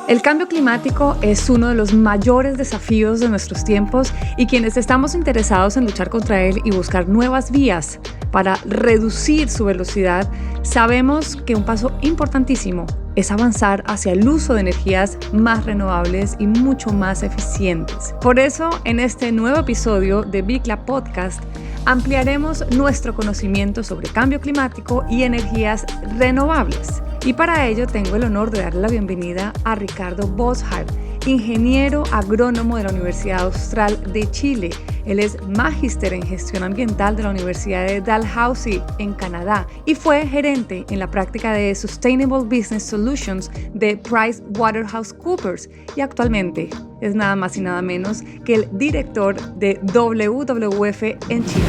El cambio climático es uno de los mayores desafíos de nuestros tiempos y quienes estamos interesados en luchar contra él y buscar nuevas vías para reducir su velocidad, sabemos que un paso importantísimo es avanzar hacia el uso de energías más renovables y mucho más eficientes. Por eso, en este nuevo episodio de Bicla Podcast, ampliaremos nuestro conocimiento sobre cambio climático y energías renovables. Y para ello tengo el honor de darle la bienvenida a Ricardo Boszhard, ingeniero agrónomo de la Universidad Austral de Chile. Él es magíster en gestión ambiental de la Universidad de Dalhousie en Canadá y fue gerente en la práctica de Sustainable Business Solutions de PricewaterhouseCoopers y actualmente es nada más y nada menos que el director de WWF en Chile.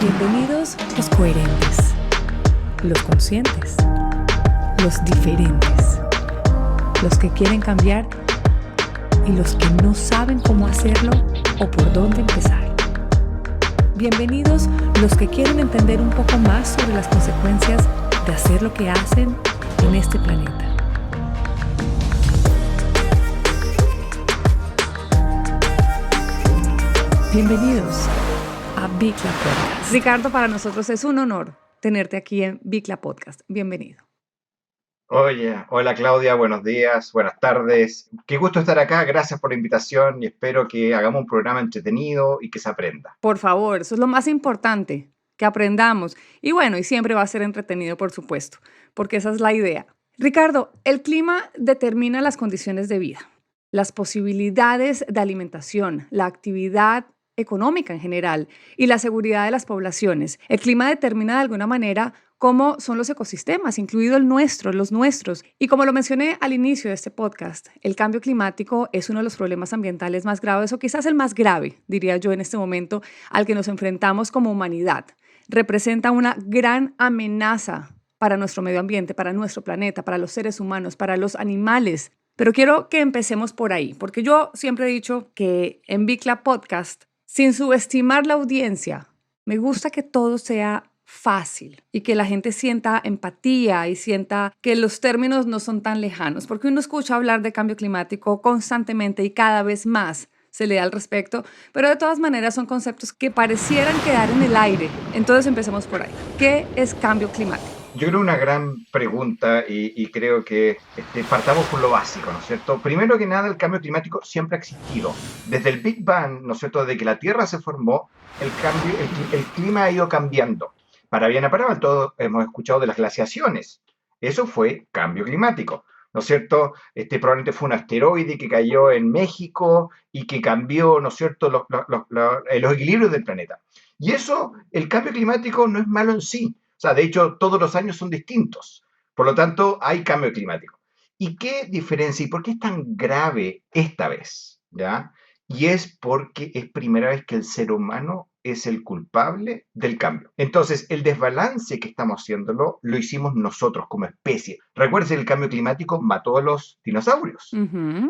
Bienvenidos los coherentes, los conscientes, los diferentes, los que quieren cambiar y los que no saben cómo hacerlo o por dónde empezar. Bienvenidos los que quieren entender un poco más sobre las consecuencias de hacer lo que hacen en este planeta. Bienvenidos a Bicla Podcast. Ricardo, para nosotros es un honor tenerte aquí en Bicla Podcast. Bienvenido. Oye, hola Claudia, buenos días, buenas tardes. Qué gusto estar acá, gracias por la invitación y espero que hagamos un programa entretenido y que se aprenda. Por favor, eso es lo más importante, que aprendamos. Y bueno, y siempre va a ser entretenido, por supuesto, porque esa es la idea. Ricardo, el clima determina las condiciones de vida, las posibilidades de alimentación, la actividad económica en general y la seguridad de las poblaciones. El clima determina de alguna manera cómo son los ecosistemas, incluido el nuestro, los nuestros. Y como lo mencioné al inicio de este podcast, el cambio climático es uno de los problemas ambientales más graves, o quizás el más grave, diría yo en este momento, al que nos enfrentamos como humanidad. Representa una gran amenaza para nuestro medio ambiente, para nuestro planeta, para los seres humanos, para los animales. Pero quiero que empecemos por ahí, porque yo siempre he dicho que en Bicla Podcast, sin subestimar la audiencia, me gusta que todo sea fácil y que la gente sienta empatía y sienta que los términos no son tan lejanos, porque uno escucha hablar de cambio climático constantemente y cada vez más se lee al respecto, pero de todas maneras son conceptos que parecieran quedar en el aire. Entonces empecemos por ahí. ¿Qué es cambio climático? Yo creo una gran pregunta y creo que partamos por lo básico, ¿no es cierto? Primero que nada, el cambio climático siempre ha existido. Desde el Big Bang, ¿no es cierto? Desde que la Tierra se formó, el clima ha ido cambiando. Para bien o para mal, todos hemos escuchado de las glaciaciones. Eso fue cambio climático, ¿no es cierto? Probablemente fue un asteroide que cayó en México y que cambió, ¿no es cierto?, los equilibrios del planeta. Y eso, el cambio climático no es malo en sí. O sea, de hecho, todos los años son distintos. Por lo tanto, hay cambio climático. ¿Y qué diferencia y por qué es tan grave esta vez? ¿Ya? Y es porque es primera vez que el ser humano es el culpable del cambio. Entonces, el desbalance que estamos haciéndolo lo hicimos nosotros como especie. Recuerden, el cambio climático mató a los dinosaurios.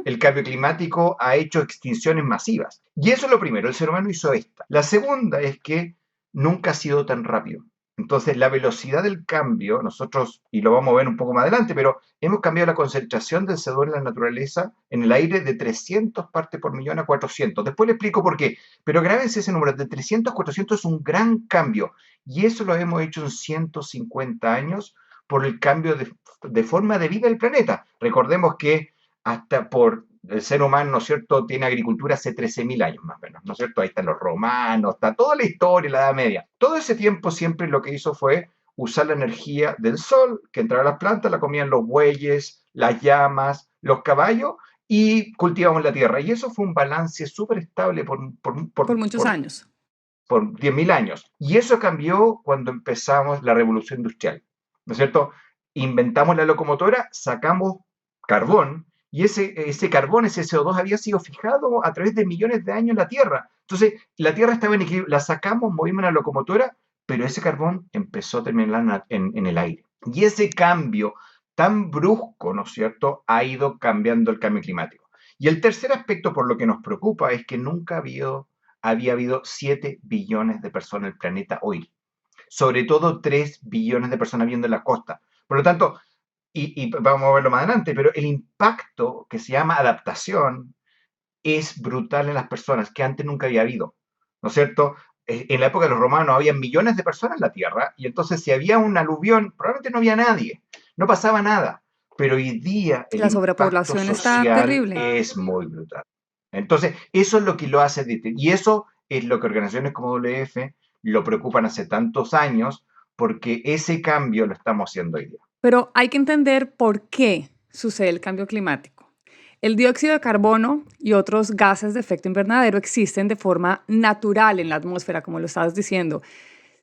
El cambio climático ha hecho extinciones masivas. Y eso es lo primero, el ser humano hizo esta. La segunda es que nunca ha sido tan rápido. Entonces, la velocidad del cambio, nosotros, y lo vamos a ver un poco más adelante, pero hemos cambiado la concentración del CO2 en la naturaleza, en el aire, de 300 partes por millón a 400. Después le explico por qué, pero grábense ese número, de 300 a 400 es un gran cambio, y eso lo hemos hecho en 150 años por el cambio de forma de vida del planeta. Recordemos que hasta por el ser humano, ¿no es cierto?, tiene agricultura hace 13.000 años más o menos, ¿no es cierto? Ahí están los romanos, está toda la historia, la Edad Media. Todo ese tiempo siempre lo que hizo fue usar la energía del sol, que entraba a las plantas, la comían los bueyes, las llamas, los caballos, y cultivamos la tierra. Y eso fue un balance súper estable por muchos años. Por 10.000 años. Y eso cambió cuando empezamos la revolución industrial, ¿no es cierto? Inventamos la locomotora, sacamos carbón, y ese carbón, ese CO2 había sido fijado a través de millones de años en la Tierra. Entonces, la Tierra estaba en equilibrio, la sacamos, movimos la locomotora, pero ese carbón empezó a terminar en el aire. Y ese cambio tan brusco, ¿no es cierto?, ha ido cambiando el cambio climático. Y el tercer aspecto por lo que nos preocupa es que nunca había habido 7 billones de personas en el planeta hoy. Sobre todo 3 billones de personas viviendo en la costa. Por lo tanto, y vamos a verlo más adelante, pero el impacto que se llama adaptación es brutal en las personas, que antes nunca había habido, ¿no es cierto? En la época de los romanos había millones de personas en la Tierra, y entonces si había un aluvión, probablemente no había nadie, no pasaba nada, pero hoy día el La impacto sobrepoblación está social terrible. es muy brutal. Entonces, eso es lo que lo hace, y eso es lo que organizaciones como WF lo preocupan hace tantos años, porque ese cambio lo estamos haciendo hoy día. Pero hay que entender por qué sucede el cambio climático. El dióxido de carbono y otros gases de efecto invernadero existen de forma natural en la atmósfera, como lo estabas diciendo.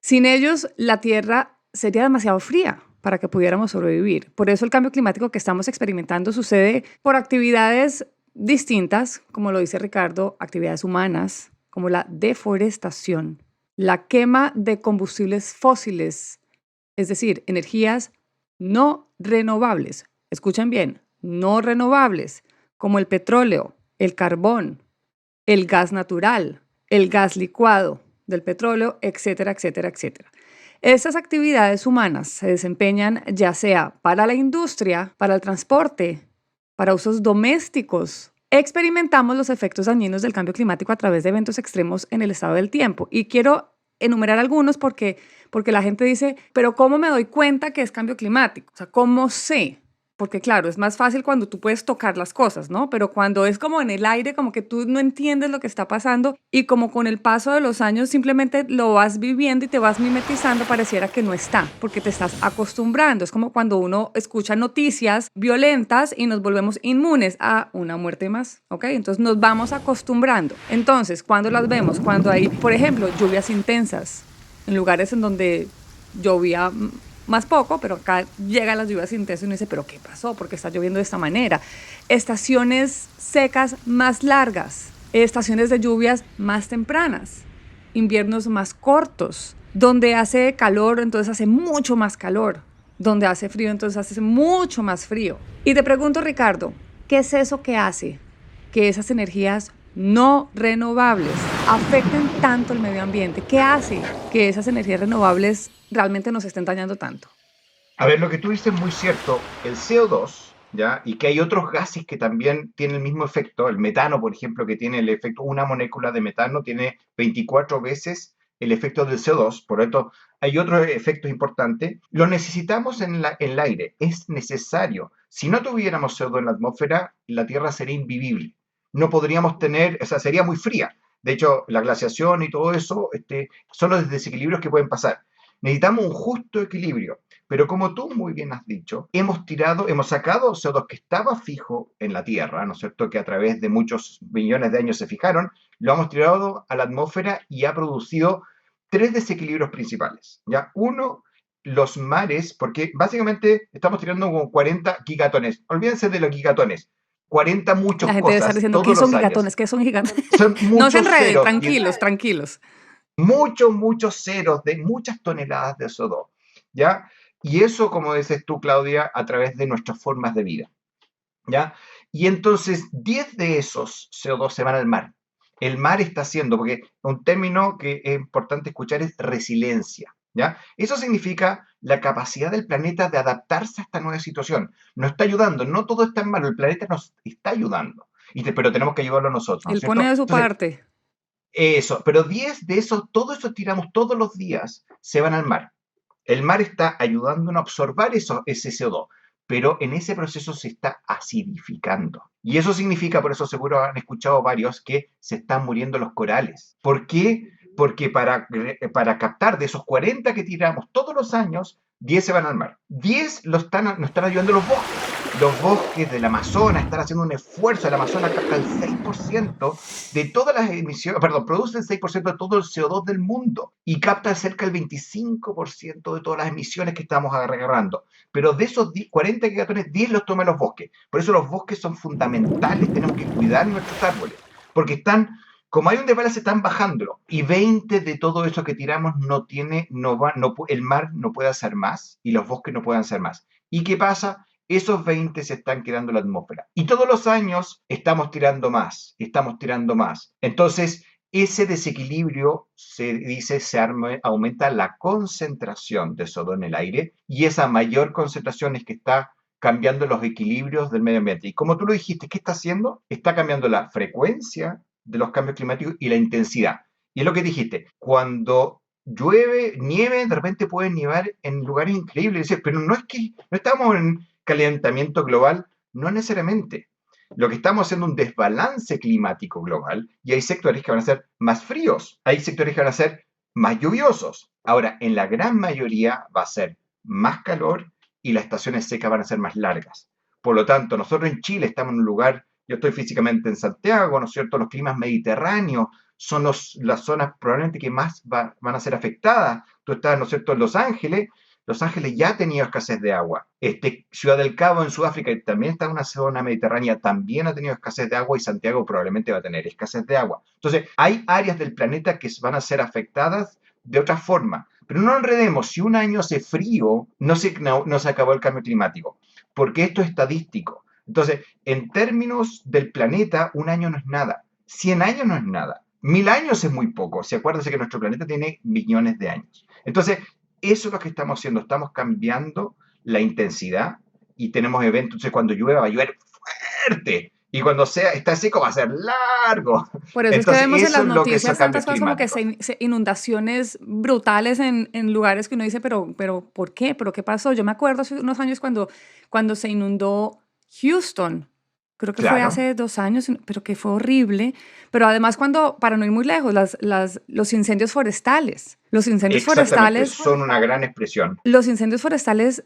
Sin ellos, la Tierra sería demasiado fría para que pudiéramos sobrevivir. Por eso el cambio climático que estamos experimentando sucede por actividades distintas, como lo dice Ricardo, actividades humanas, como la deforestación, la quema de combustibles fósiles, es decir, energías no renovables. Escuchen bien, no renovables, como el petróleo, el carbón, el gas natural, el gas licuado del petróleo, etcétera, etcétera, etcétera. Estas actividades humanas se desempeñan ya sea para la industria, para el transporte, para usos domésticos. Experimentamos los efectos dañinos del cambio climático a través de eventos extremos en el estado del tiempo. Y quiero enumerar algunos porque la gente dice, pero ¿cómo me doy cuenta que es cambio climático? O sea, ¿cómo sé? Porque claro, es más fácil cuando tú puedes tocar las cosas, ¿no? Pero cuando es como en el aire, como que tú no entiendes lo que está pasando y como con el paso de los años simplemente lo vas viviendo y te vas mimetizando, pareciera que no está, porque te estás acostumbrando. Es como cuando uno escucha noticias violentas y nos volvemos inmunes a una muerte más, ¿ok? Entonces nos vamos acostumbrando. Entonces, cuando las vemos, cuando hay, por ejemplo, lluvias intensas en lugares en donde llovía más poco, pero acá llegan las lluvias intensas y uno dice, ¿pero qué pasó? ¿Por qué está lloviendo de esta manera? Estaciones secas más largas, estaciones de lluvias más tempranas, inviernos más cortos, donde hace calor, entonces hace mucho más calor, donde hace frío, entonces hace mucho más frío. Y te pregunto, Ricardo, ¿qué es eso que hace que esas energías no renovables afecten tanto el medio ambiente? ¿Qué hace que esas energías renovables realmente nos estén dañando tanto? A ver, lo que tú dices es muy cierto. El CO2, ¿ya? Y que hay otros gases que también tienen el mismo efecto. El metano, por ejemplo, que tiene el efecto, una molécula de metano tiene 24 veces el efecto del CO2. Por lo tanto, hay otros efectos importantes. Lo necesitamos en el aire. Es necesario. Si no tuviéramos CO2 en la atmósfera, la Tierra sería invivible. No podríamos tener, o sea, sería muy fría. De hecho, la glaciación y todo eso son los desequilibrios que pueden pasar. Necesitamos un justo equilibrio. Pero como tú muy bien has dicho, hemos sacado CO2 que estaba fijo en la Tierra, ¿no es cierto? Que a través de muchos millones de años se fijaron, lo hemos tirado a la atmósfera y ha producido tres desequilibrios principales. ¿Ya? Uno, los mares, porque básicamente estamos tirando como 40 gigatones. Olvídense de los gigatones. 40 La muchas gente debe estar cosas diciendo, ¿qué todos son los años. gigatones? ¿Qué son gigatones? Son No se muchos enreden, ceros, tranquilos, tranquilos. muchos ceros de muchas toneladas de CO2. ¿Ya? Y eso, como dices tú, Claudia, a través de nuestras formas de vida, ¿ya? Y entonces 10 de esos CO2 se van al mar. El mar está haciendo, porque un término que es importante escuchar es resiliencia, ¿ya? Eso significa la capacidad del planeta de adaptarse a esta nueva situación. Nos está ayudando, no todo es tan malo, el planeta nos está ayudando, pero tenemos que ayudarlo nosotros, ¿no es Él cierto? pone de su Entonces, parte. eso, pero 10 de esos, todo eso tiramos todos los días, se van al mar. El mar está ayudándonos a absorber ese CO2, pero en ese proceso se está acidificando. Y eso significa, por eso seguro han escuchado varios, que se están muriendo los corales. ¿Por qué? Porque para captar de esos 40 que tiramos todos los años, 10 se van al mar. 10 nos están ayudando los bosques. Los bosques del Amazonas están haciendo un esfuerzo. El Amazonas capta el 6% de todas las emisiones, perdón, produce el 6% de todo el CO2 del mundo y capta cerca del 25% de todas las emisiones que estamos agarrando. Pero de esos 40 gigatones, 10 los toman los bosques. Por eso los bosques son fundamentales, tenemos que cuidar nuestros árboles, porque como hay un desbalance, están bajándolo. Y 20 de todo eso que tiramos el mar no puede hacer más y los bosques no pueden hacer más. ¿Y qué pasa? Esos 20 se están quedando en la atmósfera. Y todos los años estamos tirando más, estamos tirando más. Entonces, ese desequilibrio aumenta la concentración de CO2 en el aire y esa mayor concentración es que está cambiando los equilibrios del medio ambiente. Y como tú lo dijiste, ¿qué está haciendo? Está cambiando la frecuencia de los cambios climáticos y la intensidad. Y es lo que dijiste, cuando llueve, nieve, de repente puede nevar en lugares increíbles. Pero no es que no estamos en calentamiento global, no necesariamente. Lo que estamos haciendo es un desbalance climático global y hay sectores que van a ser más fríos, hay sectores que van a ser más lluviosos. Ahora, en la gran mayoría va a ser más calor y las estaciones secas van a ser más largas. Por lo tanto, nosotros en Chile estamos en un lugar, yo estoy físicamente en Santiago, ¿no es cierto? Los climas mediterráneos son las zonas probablemente que más van a ser afectadas. Tú estás, ¿no es cierto?, en Los Ángeles. Los Ángeles ya ha tenido escasez de agua. Ciudad del Cabo en Sudáfrica también está en una zona mediterránea, también ha tenido escasez de agua y Santiago probablemente va a tener escasez de agua. Entonces, hay áreas del planeta que van a ser afectadas de otra forma. Pero no enredemos, si un año hace frío, no se acabó el cambio climático, porque esto es estadístico. Entonces, en términos del planeta, un año no es nada. 100 años no es nada. 1000 años es muy poco. Si acuérdense que nuestro planeta tiene millones de años. Entonces, eso es lo que estamos haciendo. Estamos cambiando la intensidad y tenemos eventos. Entonces, cuando llueva, va a llover fuerte. Y cuando está seco, va a ser largo. Por eso es que Entonces, vemos en eso las es lo que son noticias tantas cambios cosas como que climáticos. inundaciones brutales en lugares que uno dice, pero ¿por qué? ¿Pero qué pasó? Yo me acuerdo hace unos años cuando se inundó Houston. Creo que fue Claro, hace 2 años, pero que fue horrible. Pero además para no ir muy lejos, los incendios forestales. exactamente. Son una gran expresión. Los incendios forestales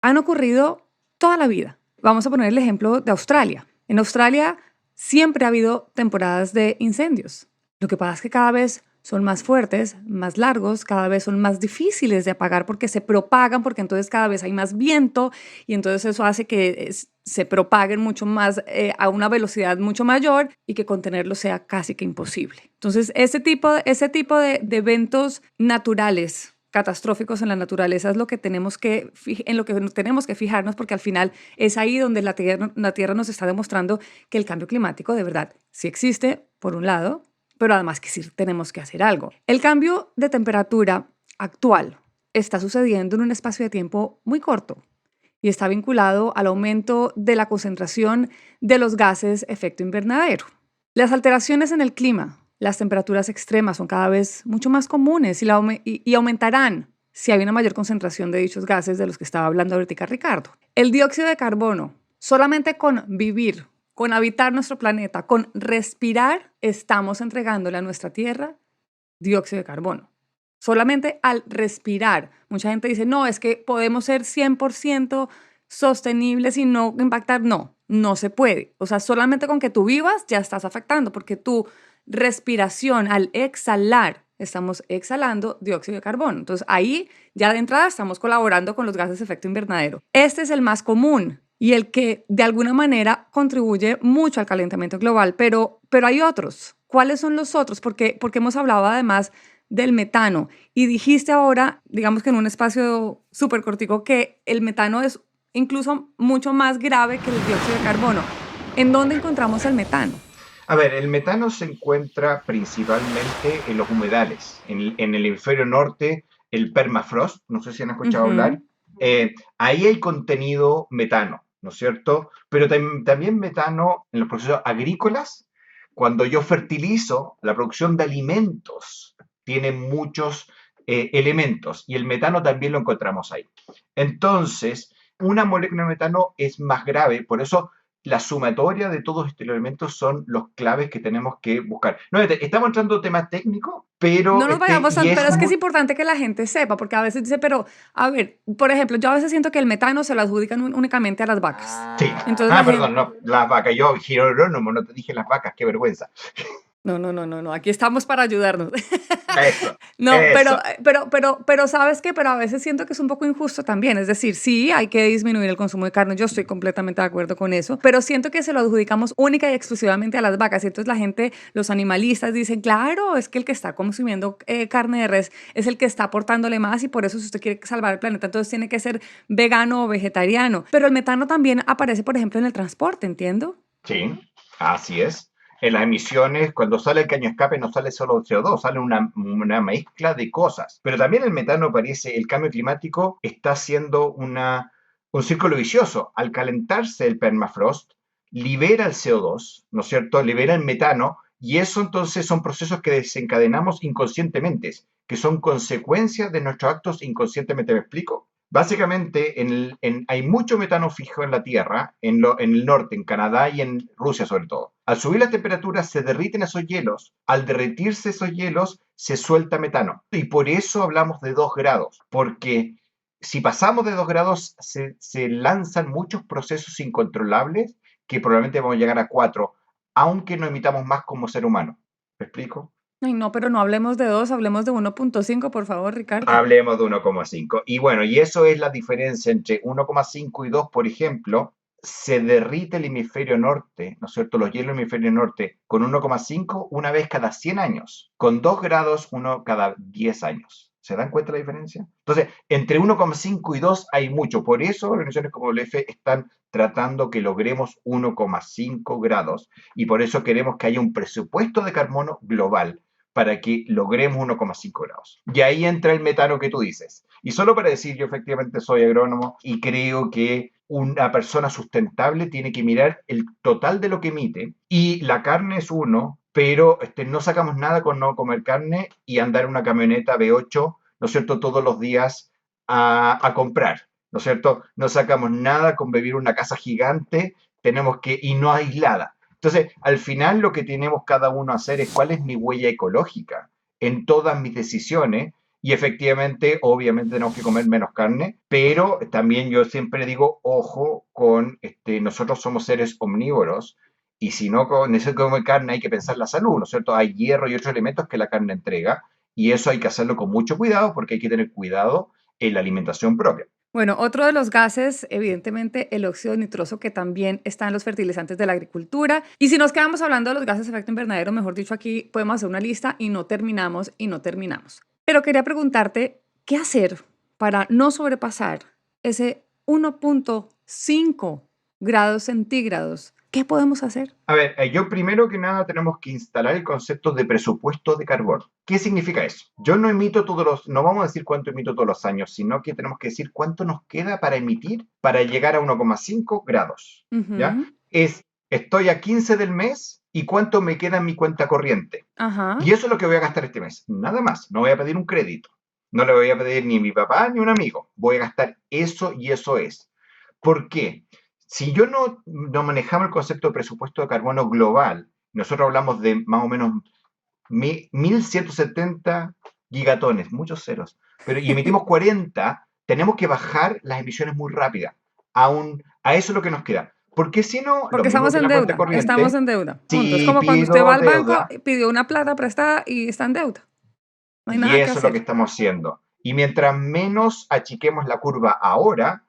han ocurrido toda la vida. Vamos a poner el ejemplo de Australia. En Australia siempre ha habido temporadas de incendios. Lo que pasa es que cada vez son más fuertes, más largos, cada vez son más difíciles de apagar porque se propagan, porque entonces cada vez hay más viento y entonces eso hace que se propaguen mucho más a una velocidad mucho mayor y que contenerlo sea casi que imposible. Entonces, ese tipo de eventos naturales catastróficos en la naturaleza es lo que en lo que tenemos que fijarnos, porque al final es ahí donde la tierra nos está demostrando que el cambio climático de verdad sí existe, por un lado, pero además que sí tenemos que hacer algo. El cambio de temperatura actual está sucediendo en un espacio de tiempo muy corto y está vinculado al aumento de la concentración de los gases efecto invernadero. Las alteraciones en el clima, las temperaturas extremas son cada vez mucho más comunes y aumentarán si hay una mayor concentración de dichos gases de los que estaba hablando ahorita Ricardo. El dióxido de carbono, solamente con vivir, con habitar nuestro planeta, con respirar, estamos entregándole a nuestra Tierra dióxido de carbono. Solamente al respirar. Mucha gente dice, no, es que podemos ser 100% sostenibles y no impactar. No, no se puede. O sea, solamente con que tú vivas ya estás afectando, porque tu respiración, al exhalar, estamos exhalando dióxido de carbono. Entonces, ahí ya de entrada estamos colaborando con los gases de efecto invernadero. Este es el más común y el que de alguna manera contribuye mucho al calentamiento global, pero hay otros. ¿Cuáles son los otros? Porque hemos hablado además del metano. Y dijiste ahora, digamos que en un espacio súper cortico, que el metano es incluso mucho más grave que el dióxido de carbono. ¿En dónde encontramos el metano? A ver, el metano se encuentra principalmente en los humedales, en el hemisferio norte, el permafrost, no sé si han escuchado hablar, Ujú. ahí hay contenido metano, ¿no es cierto? Pero también metano en los procesos agrícolas, cuando yo fertilizo, la producción de alimentos tiene muchos elementos y el metano también lo encontramos ahí. Entonces, una molécula de metano es más grave, por eso la sumatoria de todos estos elementos son los claves que tenemos que buscar. No, estamos entrando en temas técnicos, pero No nos vayamos y pero es es que es muy, importante que la gente sepa, porque a veces dice, pero, a ver, por ejemplo, yo a veces siento que el metano se lo adjudican únicamente a las vacas. sí. Entonces la Ah, gente, perdón, no, las vacas, yo, Jerónimo, no te dije las vacas, qué vergüenza. no, no, no, no, no, aquí estamos para ayudarnos. Eso, No, eso. pero ¿sabes qué? Pero a veces siento que es un poco injusto también. Es decir, sí, hay que disminuir el consumo de carne. Yo estoy completamente de acuerdo con eso. Pero siento que se lo adjudicamos única y exclusivamente a las vacas. Y entonces la gente, los animalistas dicen, claro, es que el que está consumiendo carne de res es el que está aportándole más y por eso si usted quiere salvar el planeta, entonces tiene que ser vegano o vegetariano. Pero el metano también aparece, por ejemplo, en el transporte, ¿entiendo? Sí, así es. En las emisiones, cuando sale el caño escape, no sale solo CO2, sale una mezcla de cosas. Pero también el metano parece, el cambio climático está haciendo un círculo vicioso. Al calentarse el permafrost, libera el CO2, ¿no es cierto? Libera el metano, y eso entonces son procesos que desencadenamos inconscientemente, que son consecuencias de nuestros actos inconscientemente. ¿Me explico? Básicamente, hay mucho metano fijo en la Tierra, en el norte, en Canadá y en Rusia sobre todo. Al subir las temperaturas se derriten esos hielos. Al derretirse esos hielos se suelta metano. Y por eso hablamos de 2 grados, porque si pasamos de 2 grados se lanzan muchos procesos incontrolables que probablemente vamos a llegar a 4, aunque no emitamos más como ser humano. ¿Me explico? Ay, no, pero no hablemos de 2, hablemos de 1.5, por favor, Ricardo. Hablemos de 1,5. Y bueno, y eso es la diferencia entre 1,5 y 2, por ejemplo. Se derrite el hemisferio norte, ¿no es cierto? Los hielos del hemisferio norte con 1,5 una vez cada 100 años, con 2 grados uno cada 10 años. ¿Se dan cuenta de la diferencia? Entonces, entre 1,5 y 2 hay mucho. Por eso organizaciones como WWF están tratando que logremos 1,5 grados y por eso queremos que haya un presupuesto de carbono global para que logremos 1,5 grados. Y ahí entra el metano que tú dices. Y solo para decir, yo efectivamente soy agrónomo y creo que una persona sustentable tiene que mirar el total de lo que emite, y la carne es uno, pero no sacamos nada con no comer carne y andar en una camioneta V8, ¿no es cierto?, todos los días a comprar, ¿no es cierto? No sacamos nada con vivir en una casa gigante, y no aislada. Entonces, al final lo que tenemos cada uno a hacer es cuál es mi huella ecológica en todas mis decisiones. Y efectivamente, obviamente tenemos que comer menos carne, pero también yo siempre digo, ojo con, nosotros somos seres omnívoros, y si no necesito comer carne hay que pensar la salud, ¿no es cierto? Hay hierro y otros elementos que la carne entrega, y eso hay que hacerlo con mucho cuidado porque hay que tener cuidado en la alimentación propia. Bueno, otro de los gases, evidentemente, el óxido nitroso, que también está en los fertilizantes de la agricultura. Y si nos quedamos hablando de los gases de efecto invernadero, mejor dicho, aquí podemos hacer una lista y no terminamos y no terminamos. Pero quería preguntarte, ¿qué hacer para no sobrepasar ese 1.5 grados centígrados? ¿Qué podemos hacer? A ver, yo primero que nada tenemos que instalar el concepto de presupuesto de carbono. ¿Qué significa eso? Yo no emito no vamos a decir cuánto emito todos los años, sino que tenemos que decir cuánto nos queda para emitir para llegar a 1,5 grados. ¿Ya? Ujú. Estoy a 15 del mes y cuánto me queda en mi cuenta corriente. Ajá. Y eso es lo que voy a gastar este mes. Nada más. No voy a pedir un crédito. No le voy a pedir ni a mi papá ni a un amigo. Voy a gastar eso y eso es. ¿Por qué? Si yo no manejamos el concepto de presupuesto de carbono global, nosotros hablamos de más o menos 1.170 gigatones, muchos ceros, y emitimos 40, tenemos que bajar las emisiones muy rápidas. A eso es lo que nos queda. Porque si no, lo Porque mismo estamos que en la cuenta deuda, estamos corriente, en deuda. Punto. Es si como cuando usted va pido al banco deuda, y pidió una plata prestada y está en deuda. No hay y nada que eso es lo que hacer. estamos haciendo. Y mientras menos achiquemos la curva ahora,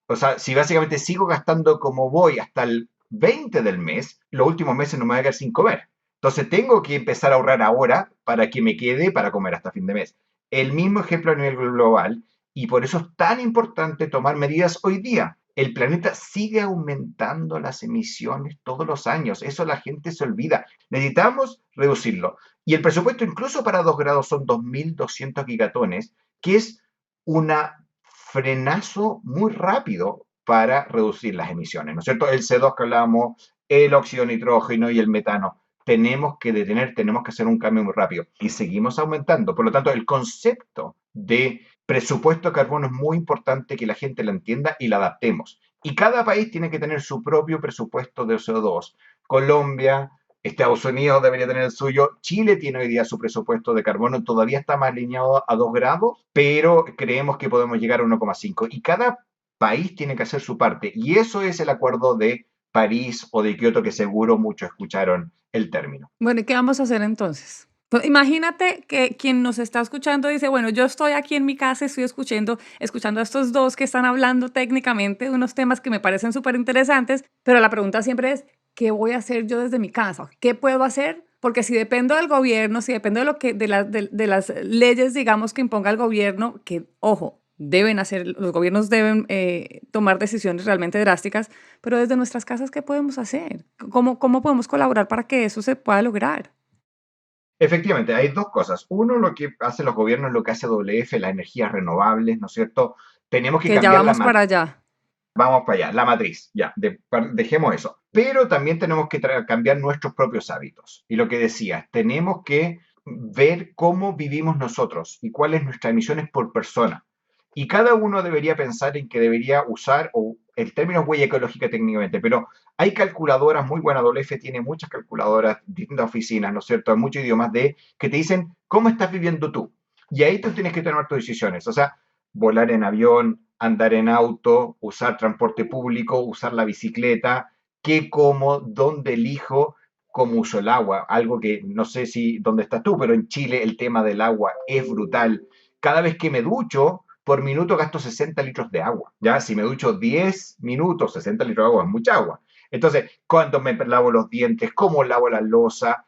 o sea, si básicamente sigo gastando como voy hasta el 20 del mes, los últimos meses no me voy a quedar sin comer. Entonces tengo que empezar a ahorrar ahora para que me quede para comer hasta fin de mes. El mismo ejemplo a nivel global, y por eso es tan importante tomar medidas hoy día. El planeta sigue aumentando las emisiones todos los años. Eso la gente se olvida. Necesitamos reducirlo. Y el presupuesto incluso para 2 grados son 2.200 gigatones, que es una frenazo muy rápido para reducir las emisiones, ¿no es cierto? El CO2 que hablábamos, el óxido nitrógeno y el metano. Tenemos que detener, tenemos que hacer un cambio muy rápido y seguimos aumentando. Por lo tanto, el concepto de presupuesto de carbono es muy importante que la gente lo entienda y lo adaptemos. Y cada país tiene que tener su propio presupuesto de CO2. Colombia, Estados Unidos debería tener el suyo. Chile tiene hoy día su presupuesto de carbono, todavía está más alineado a 2 grados, pero creemos que podemos llegar a 1,5. Y cada país tiene que hacer su parte. Y eso es el acuerdo de París o de Kioto, que seguro muchos escucharon el término. Bueno, ¿y qué vamos a hacer entonces? Pues imagínate que quien nos está escuchando dice, bueno, yo estoy aquí en mi casa, estoy escuchando a estos dos que están hablando técnicamente de unos temas que me parecen súper interesantes, pero la pregunta siempre es, ¿qué voy a hacer yo desde mi casa? ¿Qué puedo hacer? Porque si dependo del gobierno, si dependo de lo que, de las leyes, digamos, que imponga el gobierno, que, ojo, deben hacer, los gobiernos deben tomar decisiones realmente drásticas, pero desde nuestras casas, ¿qué podemos hacer? ¿Cómo podemos colaborar para que eso se pueda lograr? Efectivamente, hay dos cosas. Uno, lo que hacen los gobiernos, lo que hace WF, las energías renovables, ¿no es cierto? Tenemos que Que ya cambiar vamos para allá. Vamos para allá, la matriz, ya, dejemos eso. Pero también tenemos que cambiar nuestros propios hábitos. Y lo que decía, tenemos que ver cómo vivimos nosotros y cuáles nuestras emisiones por persona. Y cada uno debería pensar en que debería usar, o el término es huella ecológica técnicamente, pero hay calculadoras muy buenas, WF tiene muchas calculadoras, distintas oficinas, ¿no es cierto? Hay muchos idiomas que te dicen cómo estás viviendo tú. Y ahí tú tienes que tomar tus decisiones. O sea, volar en avión, andar en auto, usar transporte público, usar la bicicleta, qué como, dónde elijo, cómo uso el agua. Algo que no sé si dónde estás tú, pero en Chile el tema del agua es brutal. Cada vez que me ducho, por minuto gasto 60 litros de agua. Ya, si me ducho 10 minutos, 60 litros de agua es mucha agua. Entonces, cuando me lavo los dientes, cómo lavo la loza,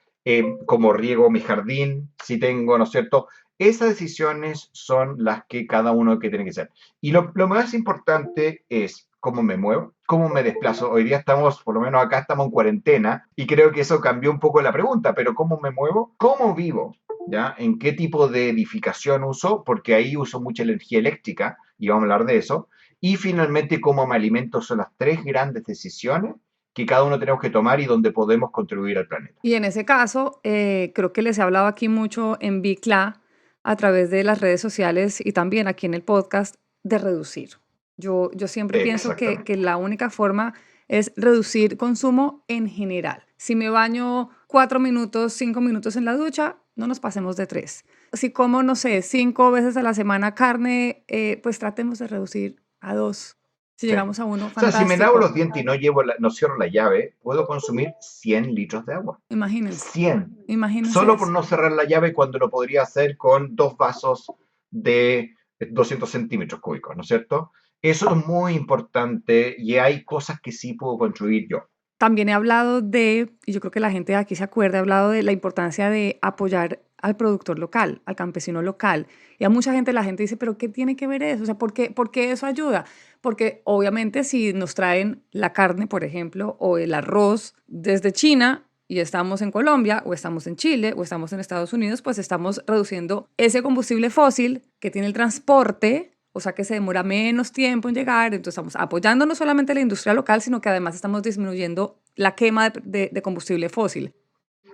cómo riego mi jardín, si tengo, ¿no es cierto? Esas decisiones son las que cada uno que tiene que hacer. Y lo más importante es cómo me muevo, cómo me desplazo. Hoy día estamos, por lo menos acá estamos en cuarentena y creo que eso cambió un poco la pregunta, pero ¿cómo me muevo? ¿Cómo vivo? ¿Ya? ¿En qué tipo de edificación uso? Porque ahí uso mucha energía eléctrica y vamos a hablar de eso. Y finalmente, ¿cómo me alimento? Son las tres grandes decisiones que cada uno tenemos que tomar y donde podemos contribuir al planeta. Y en ese caso, creo que les he hablado aquí mucho en Bicla a través de las redes sociales y también aquí en el podcast de reducir. Yo siempre pienso que Exactamente. la única forma es reducir consumo en general. Si me baño 4 minutos, 5 minutos en la ducha, no nos pasemos de 3. Si como, no sé, 5 veces a la semana carne, pues tratemos de reducir a 2. Si Sí. llegamos a uno, O sea, si me lavo fantástico. los dientes y no cierro la llave, puedo consumir 100 litros de agua. Imagínense, 100. imagínense Solo por eso. no cerrar la llave cuando lo podría hacer con dos vasos de 200 centímetros cúbicos, ¿no es cierto? Eso es muy importante y hay cosas que sí puedo construir yo. También he hablado de, y yo creo que la gente de aquí se acuerda, he hablado de la importancia de apoyar al productor local, al campesino local. Y a mucha gente, la gente dice, pero ¿qué tiene que ver eso? O sea, ¿por qué eso ayuda? Porque obviamente si nos traen la carne, por ejemplo, o el arroz desde China y estamos en Colombia, o estamos en Chile, o estamos en Estados Unidos, pues estamos reduciendo ese combustible fósil que tiene el transporte, o sea que se demora menos tiempo en llegar, entonces estamos apoyando no solamente la industria local, sino que además estamos disminuyendo la quema de combustible fósil.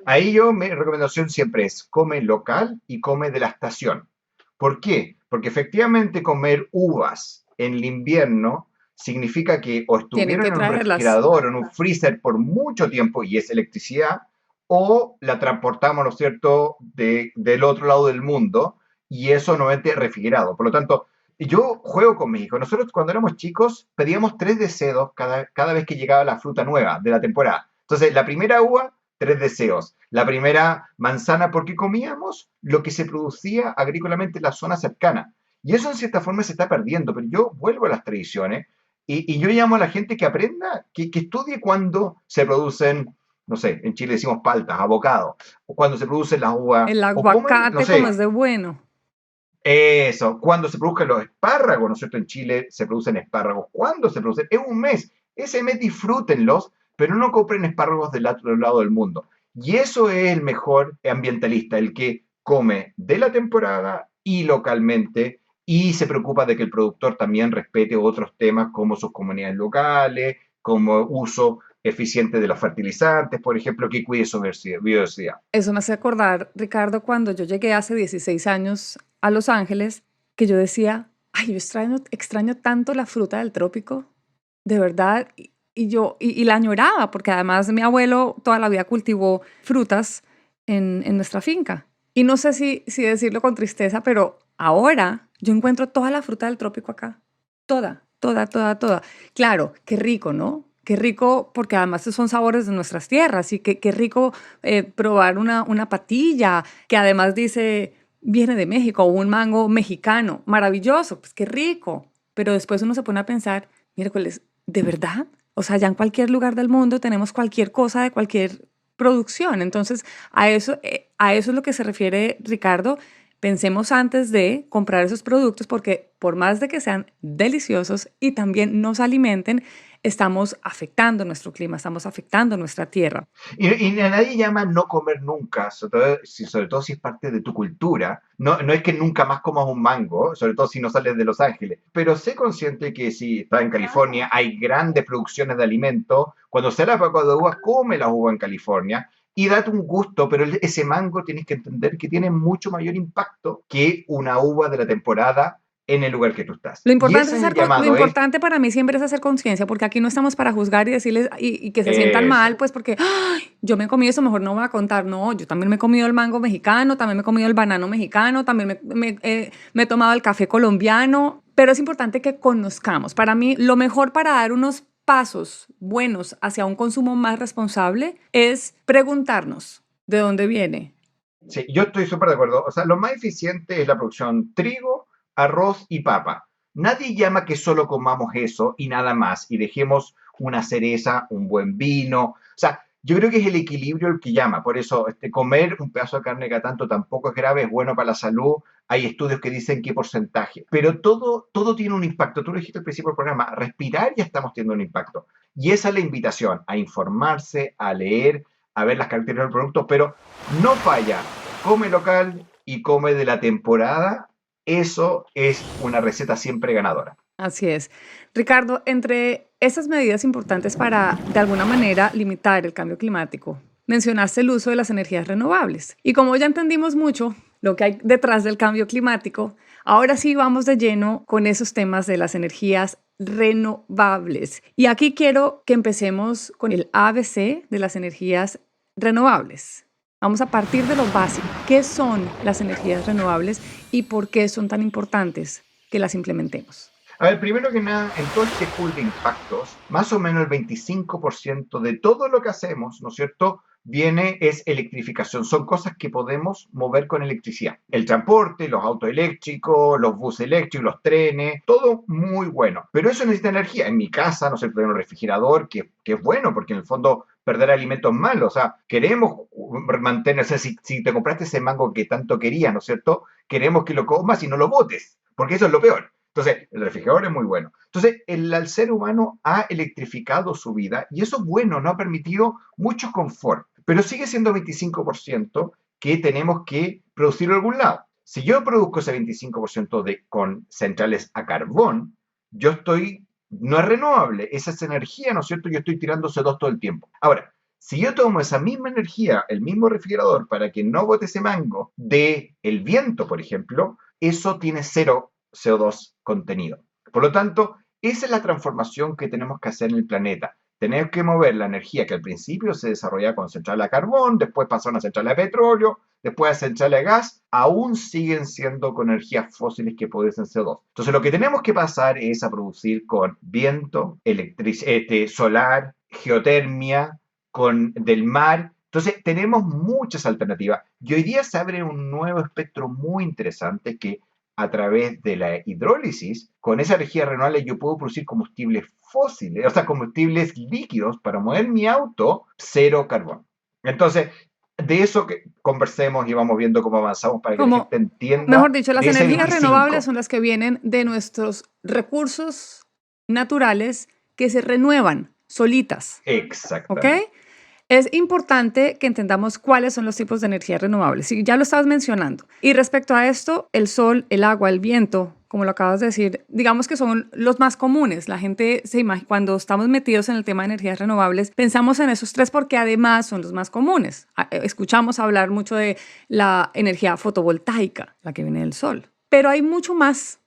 Ahí mi recomendación siempre es come local y come de la estación. ¿Por qué? Porque efectivamente comer uvas en el invierno significa que o Tienen que estuvieron en un traerlas. refrigerador o en un freezer por mucho tiempo y es electricidad, o la transportamos, ¿no es cierto?, del otro lado del mundo y eso nuevamente es refrigerado. Por lo tanto, yo juego con mi hijo. Nosotros cuando éramos chicos pedíamos 3 deseos cada vez que llegaba la fruta nueva de la temporada. Entonces, la primera uva 3 deseos. La primera manzana, porque comíamos lo que se producía agrícolamente en la zona cercana. Y eso en cierta forma se está perdiendo, pero yo vuelvo a las tradiciones y yo llamo a la gente que aprenda, que estudie cuándo se producen, no sé, en Chile decimos paltas, abocados, o cuándo se producen las uvas, El o cómo, no aguacate como sé, es de bueno. eso, cuando se produzcan los espárragos, ¿no es cierto? En Chile se producen espárragos. ¿Cuándo se producen? Es un mes. Ese mes disfrútenlos, pero no compren espárragos del otro lado del mundo. Y eso es el mejor ambientalista, el que come de la temporada y localmente y se preocupa de que el productor también respete otros temas como sus comunidades locales, como uso eficiente de los fertilizantes, por ejemplo, que cuide su biodiversidad. Eso me hace acordar, Ricardo, cuando yo llegué hace 16 años a Los Ángeles, que yo decía, ay, yo extraño tanto la fruta del trópico, de verdad, y la añoraba, porque además mi abuelo toda la vida cultivó frutas en nuestra finca. Y no sé si decirlo con tristeza, pero ahora yo encuentro toda la fruta del trópico acá. Toda, toda, toda, toda. Claro, qué rico, ¿no? Qué rico, porque además son sabores de nuestras tierras y qué rico probar una patilla que además dice viene de México o un mango mexicano. Maravilloso, pues qué rico. Pero después uno se pone a pensar, miércoles, ¿de verdad? O sea, ya en cualquier lugar del mundo tenemos cualquier cosa de cualquier producción. Entonces, a eso es lo que se refiere Ricardo. Pensemos antes de comprar esos productos porque por más de que sean deliciosos y también nos alimenten, estamos afectando nuestro clima, estamos afectando nuestra tierra. Y a nadie llama no comer nunca, sobre todo si es parte de tu cultura. No, no es que nunca más comas un mango, sobre todo si no sales de Los Ángeles. Pero sé consciente que si estás en California hay grandes producciones de alimentos. Cuando sea la época de uvas, come la uva en California y date un gusto, pero ese mango tienes que entender que tiene mucho mayor impacto que una uva de la temporada en el lugar que tú estás. Y ese es el Lo llamado, es importante para mí siempre es hacer conciencia, porque aquí no estamos para juzgar y decirles y que se sientan mal, eso. pues porque "Ay, yo me he comido eso, mejor no voy a contar". No, yo también me he comido el mango mexicano, también me he comido el banano mexicano, también me he tomado el café colombiano, pero es importante que conozcamos. Para mí, lo mejor para dar unos pasos buenos hacia un consumo más responsable es preguntarnos de dónde viene. Sí, yo estoy súper de acuerdo. O sea, lo más eficiente es la producción trigo, arroz y papa. Nadie llama que solo comamos eso y nada más y dejemos una cereza, un buen vino. O sea, yo creo que es el equilibrio el que llama. Por eso, comer un pedazo de carne cada tanto tampoco es grave, es bueno para la salud. Hay estudios que dicen qué porcentaje. Pero todo tiene un impacto. Tú lo dijiste al principio del programa, respirar ya estamos teniendo un impacto. Y esa es la invitación, a informarse, a leer, a ver las características del producto, pero no falla, come local y come de la temporada, eso es una receta siempre ganadora. Así es. Ricardo, entre esas medidas importantes para, de alguna manera, limitar el cambio climático, mencionaste el uso de las energías renovables. Y como ya entendimos mucho lo que hay detrás del cambio climático, ahora sí vamos de lleno con esos temas de las energías renovables. Y aquí quiero que empecemos con el ABC de las energías renovables. Vamos a partir de lo básico. ¿Qué son las energías renovables y por qué son tan importantes que las implementemos? A ver, primero que nada, en todo este pool de impactos, más o menos el 25% de todo lo que hacemos, ¿no es cierto?, es electrificación. Son cosas que podemos mover con electricidad. El transporte, los autos eléctricos, los buses eléctricos, los trenes, todo muy bueno. Pero eso necesita energía. En mi casa, ¿no sé, tengo un refrigerador que es bueno porque en el fondo perder alimentos malos. O sea, queremos mantener, o sea, si te compraste ese mango que tanto querías, ¿no es cierto?, queremos que lo comas y no lo botes, porque eso es lo peor. Entonces, el refrigerador es muy bueno. Entonces, el ser humano ha electrificado su vida y eso es bueno, nos ha permitido mucho confort, pero sigue siendo 25% que tenemos que producirlo de algún lado. Si yo produzco ese 25% con centrales a carbón, no es renovable, esa es energía, ¿no es cierto? Yo estoy tirando CO2 todo el tiempo. Ahora, si yo tomo esa misma energía, el mismo refrigerador, para que no bote ese mango de el viento, por ejemplo, eso tiene cero CO2 contenido. Por lo tanto, esa es la transformación que tenemos que hacer en el planeta. Tenemos que mover la energía que al principio se desarrollaba con centrales a carbón, después pasó a una central de petróleo, después a centrales de gas, aún siguen siendo con energías fósiles que producen CO2. Entonces, lo que tenemos que pasar es a producir con viento, solar, geotermia, del mar. Entonces, tenemos muchas alternativas. Y hoy día se abre un nuevo espectro muy interesante que a través de la hidrólisis, con esa energía renovable yo puedo producir combustibles fósiles, o sea, combustibles líquidos para mover mi auto, cero carbón. Entonces, de eso que conversemos y vamos viendo cómo avanzamos para que la Como, gente mejor entienda dicho, las de ese energías renovables 25. son las que vienen de nuestros recursos naturales que se renuevan solitas, ¿ok? Exactamente. Es importante que entendamos cuáles son los tipos de energías renovables. Y ya lo estabas mencionando. Y respecto a esto, el sol, el agua, el viento, como lo acabas de decir, digamos que son los más comunes. La gente se imagina, cuando estamos metidos en el tema de energías renovables, pensamos en esos tres porque además son los más comunes. Escuchamos hablar mucho de la energía fotovoltaica, la que viene del sol. Pero hay mucho más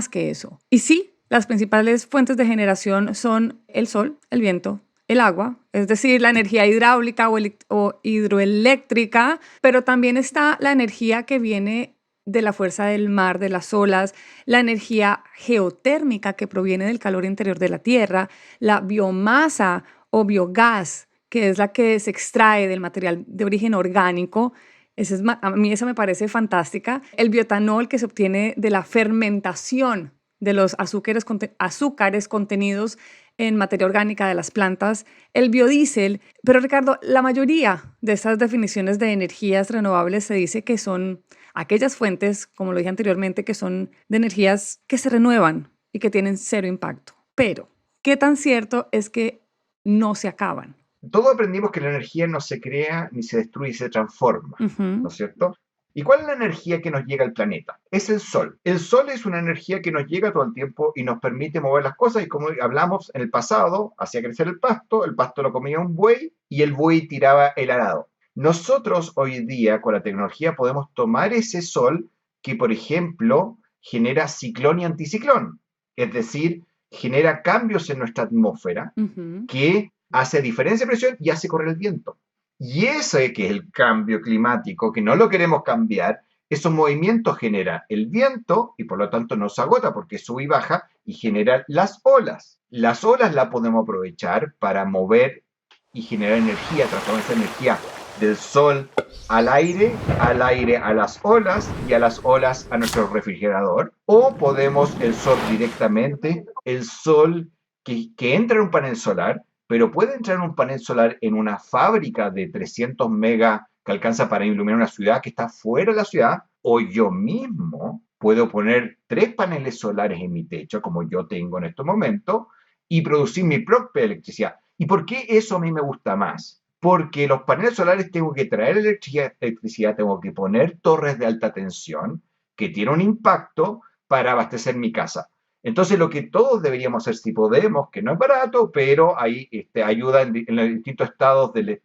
que eso. Y sí, las principales fuentes de generación son el sol, el viento, el agua, es decir, la energía hidráulica o hidroeléctrica, pero también está la energía que viene de la fuerza del mar, de las olas, la energía geotérmica que proviene del calor interior de la Tierra, la biomasa o biogás, que es la que se extrae del material de origen orgánico. A mí esa me parece fantástica. El bioetanol que se obtiene de la fermentación de los azúcares contenidos en materia orgánica de las plantas, el biodiesel. Pero Ricardo, la mayoría de estas definiciones de energías renovables se dice que son aquellas fuentes, como lo dije anteriormente, que son de energías que se renuevan y que tienen cero impacto. Pero ¿qué tan cierto es que no se acaban? Todos aprendimos que la energía no se crea, ni se destruye, se transforma, ¿no Ujú. es cierto? ¿Y cuál es la energía que nos llega al planeta? Es el Sol. El Sol es una energía que nos llega todo el tiempo y nos permite mover las cosas. Y como hablamos en el pasado, hacía crecer el pasto lo comía un buey y el buey tiraba el arado. Nosotros hoy día con la tecnología podemos tomar ese Sol que, por ejemplo, genera ciclón y anticiclón. Es decir, genera cambios en nuestra atmósfera Ujú. que hace diferencia de presión y hace correr el viento. Y ese que es el cambio climático, que no lo queremos cambiar, esos movimientos generan el viento y por lo tanto nos agota porque sube y baja y genera las olas. Las olas las podemos aprovechar para mover y generar energía, transformar esa energía del sol al aire a las olas y a las olas a nuestro refrigerador. O podemos el sol directamente, el sol que entra en un panel solar, pero puede entrar un panel solar en una fábrica de 300 megas que alcanza para iluminar una ciudad que está fuera de la ciudad, o yo mismo puedo poner 3 paneles solares en mi techo, como yo tengo en este momento, y producir mi propia electricidad. ¿Y por qué eso a mí me gusta más? Porque los paneles solares tengo que traer electricidad, tengo que poner torres de alta tensión, que tiene un impacto para abastecer mi casa. Entonces, lo que todos deberíamos hacer, si podemos, que no es barato, pero hay ayuda en los distintos estados de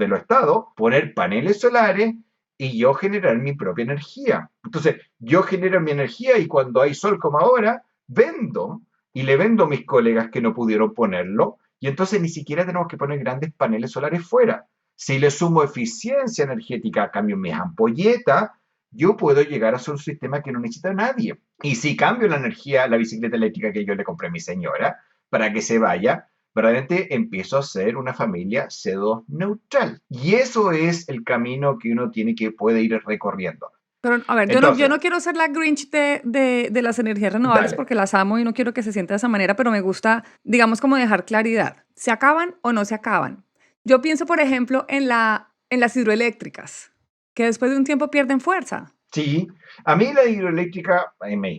los estados, poner paneles solares y yo generar mi propia energía. Entonces, yo genero mi energía y cuando hay sol como ahora, vendo y le vendo a mis colegas que no pudieron ponerlo y entonces ni siquiera tenemos que poner grandes paneles solares fuera. Si le sumo eficiencia energética, cambio mis ampolletas, yo puedo llegar a ser un sistema que no necesita a nadie. Y si cambio la energía, la bicicleta eléctrica que yo le compré a mi señora para que se vaya, verdaderamente empiezo a ser una familia CO2 neutral. Y eso es el camino que uno tiene que puede ir recorriendo. Pero, a ver, yo Entonces, no quiero ser la Grinch de las energías renovables dale. porque las amo y no quiero que se sienta de esa manera, pero me gusta, digamos, como dejar claridad. ¿Se acaban o no se acaban? Yo pienso, por ejemplo, en las hidroeléctricas, que después de un tiempo pierden fuerza. Sí, a mí la hidroeléctrica,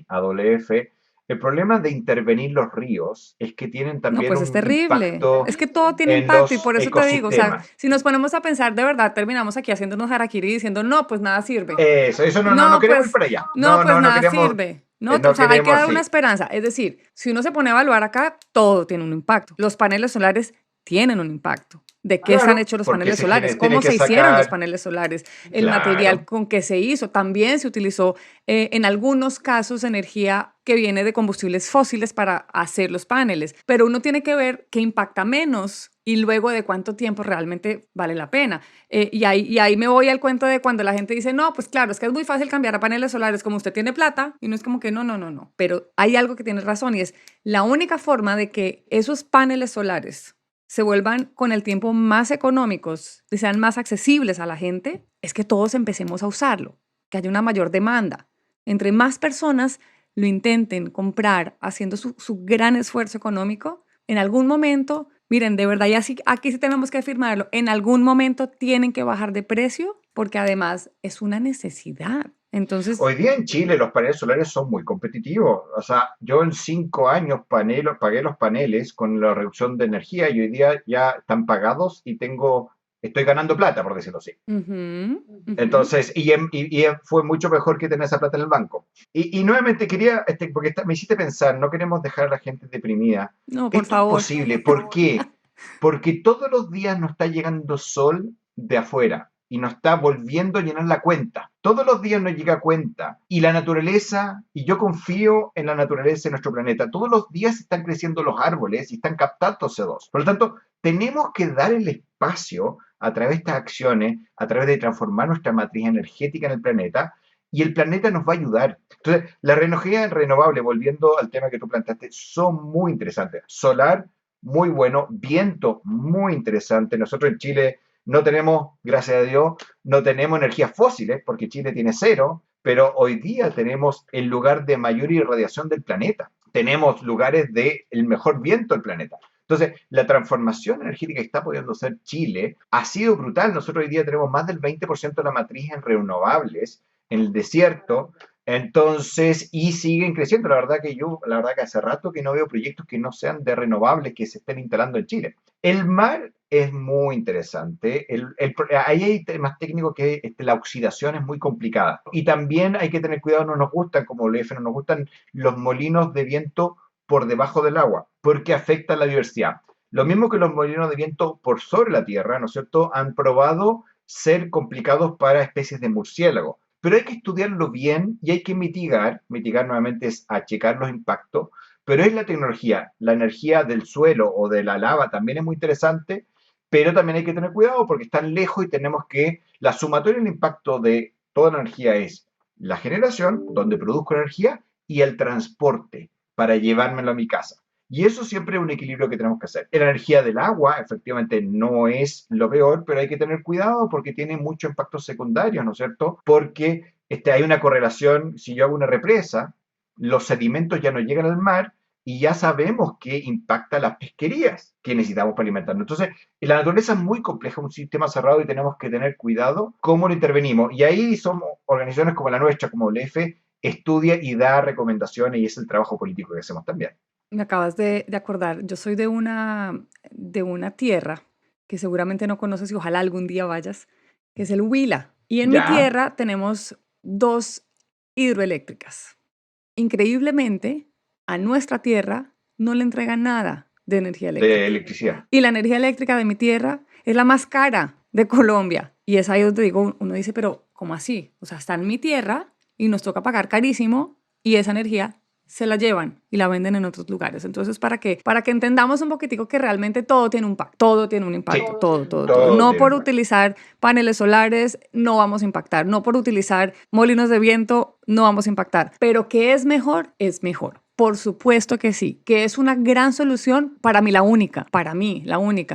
AWF, el problema de intervenir los ríos es que tienen No, también pues es un terrible. impacto Es que todo tiene en impacto y los por eso te digo, o sea, ecosistemas. si nos ponemos a pensar de verdad, terminamos aquí haciéndonos harakiri diciendo, no, pues nada sirve. Eso no No, queremos ir pues, para allá. no, pues No nada queremos, sirve. No, o no sea, hay que queremos, dar una sí, esperanza. Es decir, si uno se pone a evaluar acá, todo tiene un impacto. Los paneles solares tienen un impacto. ¿De qué están claro, hechos los porque paneles solares? tiene ¿Cómo que se hicieron los sacar, paneles solares? El material claro, con que se hizo. También se utilizó en algunos casos energía que viene de combustibles fósiles para hacer los paneles. Pero uno tiene que ver qué impacta menos y luego de cuánto tiempo realmente vale la pena. Y ahí me voy al cuento de cuando la gente dice, no, pues claro, es que es muy fácil cambiar a paneles solares como usted tiene plata. Y no es como que no. Pero hay algo que tiene razón y es la única forma de que esos paneles solares se vuelvan con el tiempo más económicos y sean más accesibles a la gente, es que todos empecemos a usarlo, que haya una mayor demanda. Entre más personas lo intenten comprar haciendo su gran esfuerzo económico, en algún momento, miren, de verdad, y así, aquí sí tenemos que afirmarlo, en algún momento tienen que bajar de precio porque además es una necesidad. Entonces, hoy día en Chile los paneles solares son muy competitivos. O sea, yo en 5 años pagué los paneles con la reducción de energía y hoy día ya están pagados y estoy ganando plata, por decirlo así. ujú, ujú. Entonces, fue mucho mejor que tener esa plata en el banco. Y nuevamente quería, porque me hiciste pensar, no queremos dejar a la gente deprimida. No, por Esto es favor. posible. ¿Por qué? Porque todos los días nos está llegando sol de afuera y nos está volviendo a llenar la cuenta. Todos los días nos llega cuenta. Y la naturaleza, y yo confío en la naturaleza de nuestro planeta, todos los días están creciendo los árboles y están captando CO2. Por lo tanto, tenemos que dar el espacio a través de estas acciones, a través de transformar nuestra matriz energética en el planeta, y el planeta nos va a ayudar. Entonces, la energía renovable, volviendo al tema que tú planteaste, son muy interesantes. Solar, muy bueno, viento, muy interesante. Nosotros en Chile no tenemos, gracias a Dios, no tenemos energías fósiles, porque Chile tiene cero, pero hoy día tenemos el lugar de mayor irradiación del planeta. Tenemos lugares del mejor viento del planeta. Entonces, la transformación energética que está pudiendo hacer Chile ha sido brutal. Nosotros hoy día tenemos más del 20% de la matriz en renovables en el desierto. Entonces, y siguen creciendo. La verdad que hace rato que no veo proyectos que no sean de renovables que se estén instalando en Chile. El mar es muy interesante. Ahí hay temas técnicos que la oxidación es muy complicada. Y también hay que tener cuidado, no nos gustan, como LF, no nos gustan los molinos de viento por debajo del agua, porque afecta la biodiversidad. Lo mismo que los molinos de viento por sobre la tierra, ¿no es cierto?, han probado ser complicados para especies de murciélago. Pero hay que estudiarlo bien y hay que mitigar nuevamente es achicar los impactos, pero es la tecnología, la energía del suelo o de la lava también es muy interesante, pero también hay que tener cuidado porque están lejos y tenemos que, la sumatoria del impacto de toda la energía es la generación, donde produzco energía, y el transporte para llevármelo a mi casa. Y eso siempre es un equilibrio que tenemos que hacer. La energía del agua, efectivamente, no es lo peor, pero hay que tener cuidado porque tiene muchos impactos secundarios, ¿no es cierto? Porque hay una correlación, si yo hago una represa, los sedimentos ya no llegan al mar y ya sabemos que impacta las pesquerías que necesitamos para alimentarnos. Entonces, la naturaleza es muy compleja, un sistema cerrado y tenemos que tener cuidado cómo lo intervenimos. Y ahí somos organizaciones como la nuestra, como el EFE, estudia y da recomendaciones y es el trabajo político que hacemos también. Me acabas de acordar, yo soy de una tierra que seguramente no conoces y ojalá algún día vayas, que es el Huila. Y en mi Ya, tierra tenemos dos hidroeléctricas. Increíblemente, a nuestra tierra no le entregan nada de energía de eléctrica. electricidad. Y la energía eléctrica de mi tierra es la más cara de Colombia. Y es ahí donde digo, uno dice, pero ¿cómo así? O sea, está en mi tierra y nos toca pagar carísimo y esa energía se la llevan y la venden en otros lugares. Entonces, para que entendamos un poquitico que realmente todo tiene un impacto, todo tiene un Sí, impacto, todo, todo, todo. todo No tiene por impacto. utilizar paneles solares no vamos a impactar, no por utilizar molinos de viento no vamos a impactar, pero ¿qué es mejor? Es mejor. Por supuesto que sí, que es una gran solución, para mí la única.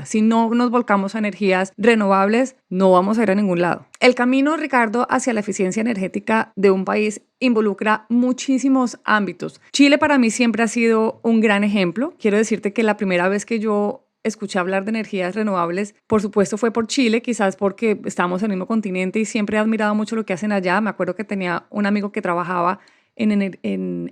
Si no nos volcamos a energías renovables, no vamos a ir a ningún lado. El camino, Ricardo, hacia la eficiencia energética de un país involucra muchísimos ámbitos. Chile para mí siempre ha sido un gran ejemplo. Quiero decirte que la primera vez que yo escuché hablar de energías renovables, por supuesto fue por Chile, quizás porque estamos en el mismo continente y siempre he admirado mucho lo que hacen allá. Me acuerdo que tenía un amigo que trabajaba en